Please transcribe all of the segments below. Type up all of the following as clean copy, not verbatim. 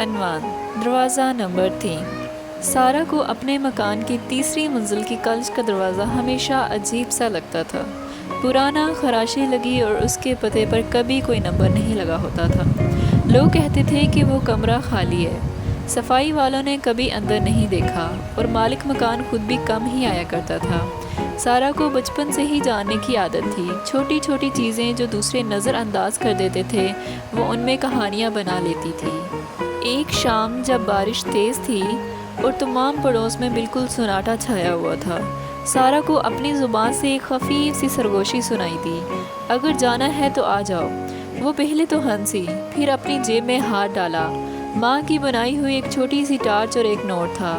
عنوان: دروازہ نمبر 3۔ سارہ کو اپنے مکان کی تیسری منزل کی کلچ کا دروازہ ہمیشہ عجیب سا لگتا تھا۔ پرانا، خراشی لگی اور اس کے پتے پر کبھی کوئی نمبر نہیں لگا ہوتا تھا۔ لوگ کہتے تھے کہ وہ کمرہ خالی ہے۔ صفائی والوں نے کبھی اندر نہیں دیکھا اور مالک مکان خود بھی کم ہی آیا کرتا تھا۔ سارہ کو بچپن سے ہی جاننے کی عادت تھی۔ چھوٹی چھوٹی چیزیں جو دوسرے نظر انداز کر دیتے تھے وہ ان میں کہانیاں بنا لیتی تھی۔ ایک شام جب بارش تیز تھی اور تمام پڑوس میں بالکل سناٹا چھایا ہوا تھا، سارہ کو اپنی زبان سے ایک خفیف سی سرگوشی سنائی دی: اگر جانا ہے تو آ جاؤ۔ وہ پہلے تو ہنسی، پھر اپنی جیب میں ہاتھ ڈالا۔ ماں کی بنائی ہوئی ایک چھوٹی سی ٹارچ اور ایک نوٹ تھا۔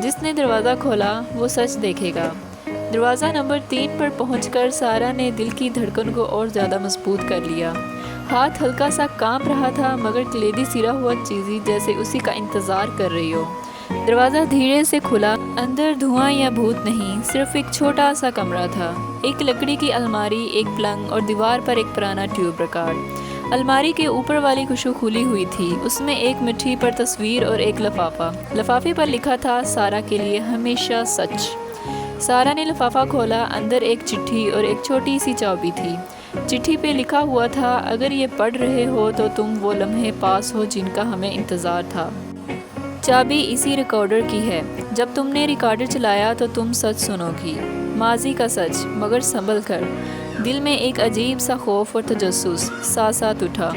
جس نے دروازہ کھولا وہ سچ دیکھے گا۔ دروازہ نمبر 3 پر پہنچ کر سارہ نے دل کی دھڑکن کو اور زیادہ مضبوط کر لیا۔ ہاتھ ہلکا سا کانپ رہا تھا، مگر کلیدی سرا ہوا چیزی جیسے اسی کا انتظار کر رہی ہو۔ دروازہ دھیرے سے کھلا۔ اندر دھواں یا بھوت نہیں، صرف ایک چھوٹا سا کمرہ تھا۔ ایک لکڑی کی الماری، ایک پلنگ اور دیوار پر ایک پرانا ٹیوب ریکارڈ۔ الماری کے اوپر والی کشو کھلی ہوئی تھی۔ اس میں ایک مٹھی پر تصویر اور ایک لفافہ۔ لفافے پر لکھا تھا: سارہ کے لیے ہمیشہ سچ۔ سارہ نے لفافہ کھولا۔ اندر ایک چٹھی اور ایک چھوٹی سی چابی تھی۔ چٹھی پہ لکھا ہوا تھا: اگر یہ پڑھ رہے ہو تو تم وہ لمحے پاس ہو جن کا ہمیں انتظار تھا۔ چابی اسی ریکارڈر کی ہے۔ جب تم نے ریکارڈر چلایا تو تم سچ سنو گی، ماضی کا سچ، مگر سنبھل کر۔ دل میں ایک عجیب سا خوف اور تجسس ساتھ ساتھ اٹھا۔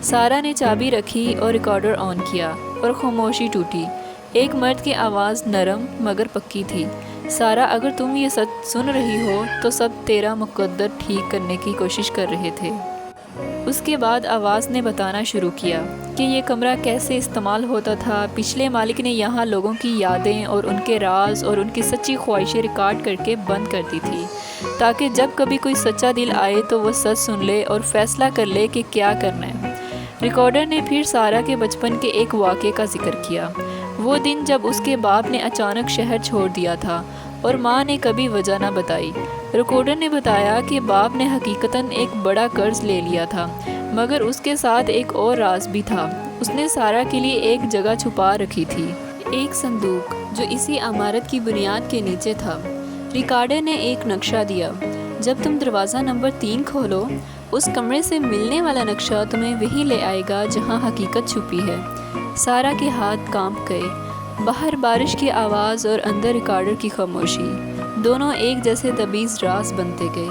سارہ نے چابی رکھی اور ریکارڈر آن کیا اور خاموشی ٹوٹی۔ ایک مرد کی آواز نرم مگر پکی تھی: سارہ، اگر تم یہ سچ سن رہی ہو تو سب تیرا مقدر ٹھیک کرنے کی کوشش کر رہے تھے۔ اس کے بعد آواز نے بتانا شروع کیا کہ یہ کمرہ کیسے استعمال ہوتا تھا۔ پچھلے مالک نے یہاں لوگوں کی یادیں اور ان کے راز اور ان کی سچی خواہشیں ریکارڈ کر کے بند کر دی تھی، تاکہ جب کبھی کوئی سچا دل آئے تو وہ سچ سن لے اور فیصلہ کر لے کہ کیا کرنا ہے۔ ریکارڈر نے پھر سارہ کے بچپن کے ایک واقعے کا ذکر کیا۔ وہ دن جب اس کے باپ نے اچانک شہر چھوڑ دیا تھا اور ماں نے کبھی وجہ نہ بتائی۔ ریکارڈر نے بتایا کہ باپ نے حقیقتاً ایک بڑا قرض لے لیا تھا، مگر اس کے ساتھ ایک اور راز بھی تھا۔ اس نے سارہ کے لیے ایک جگہ چھپا رکھی تھی، ایک صندوق جو اسی عمارت کی بنیاد کے نیچے تھا۔ ریکارڈر نے ایک نقشہ دیا: جب تم دروازہ نمبر 3 کھولو، اس کمرے سے ملنے والا نقشہ تمہیں وہیں لے آئے گا جہاں حقیقت چھپی ہے۔ سارہ کے ہاتھ کانپ گئے۔ باہر بارش کی آواز اور اندر ریکارڈر کی خاموشی، دونوں ایک جیسے طبیز راز بنتے گئے۔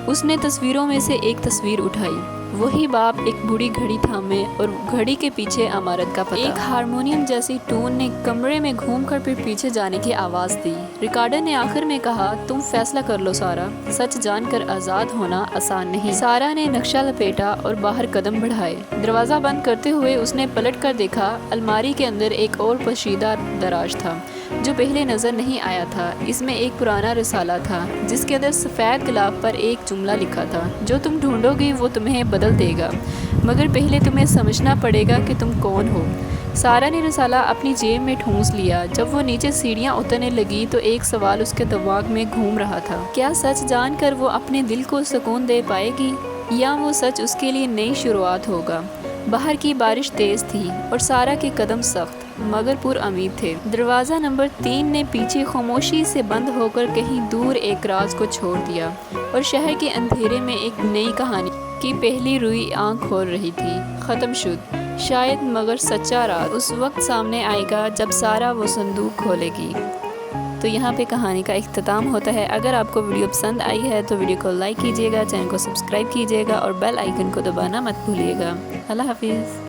اس نے تصویروں میں سے ایک تصویر اٹھائی، وہی باپ ایک بڑی گھڑی تھامے اور گھڑی کے پیچھے عمارت کا پتہ۔ ایک ہارمونیم جیسی ٹون نے کمرے میں گھوم کر پھر پیچھے جانے کی آواز دی۔ ریکارڈر نے آخر میں کہا: تم فیصلہ کر لو سارہ، سچ جان کر آزاد ہونا آسان نہیں۔ سارہ نے نقشہ لپیٹا اور باہر قدم بڑھائے۔ دروازہ بند کرتے ہوئے اس نے پلٹ کر دیکھا۔ الماری کے اندر ایک اور پوشیدہ دراز تھا جو پہلے نظر نہیں آیا تھا۔ اس میں ایک پرانا رسالہ تھا جس کے اندر سفید غلاف پر ایک جملہ لکھا تھا: جو تم ڈھونڈو گی وہ تمہیں بدل دے گا، مگر پہلے تمہیں سمجھنا پڑے گا کہ تم کون ہو۔ سارہ نے رسالہ اپنی جیب میں ٹھونس لیا۔ جب وہ نیچے سیڑھیاں اترنے لگی تو ایک سوال اس کے دماغ میں گھوم رہا تھا: کیا سچ جان کر وہ اپنے دل کو سکون دے پائے گی، یا وہ سچ اس کے لیے نئی شروعات ہوگا؟ باہر کی بارش تیز تھی اور سارہ کے قدم سخت مگر پر امید تھے۔ دروازہ نمبر 3 نے پیچھے خاموشی سے بند ہو کر کہیں دور ایک راز کو چھوڑ دیا، اور شہر کے اندھیرے میں ایک نئی کہانی کی پہلی روئی آنکھ کھول رہی تھی۔ ختم شد، شاید مگر سچا راز اس وقت سامنے آئے گا جب سارہ وہ صندوق کھولے گی۔ تو یہاں پہ کہانی کا اختتام ہوتا ہے۔ اگر آپ کو ویڈیو پسند آئی ہے تو ویڈیو کو لائک کیجیے گا، چینل کو سبسکرائب کیجیے گا اور بیل آئیکن کو دبانا مت بھولیے گا۔ اللہ حافظ۔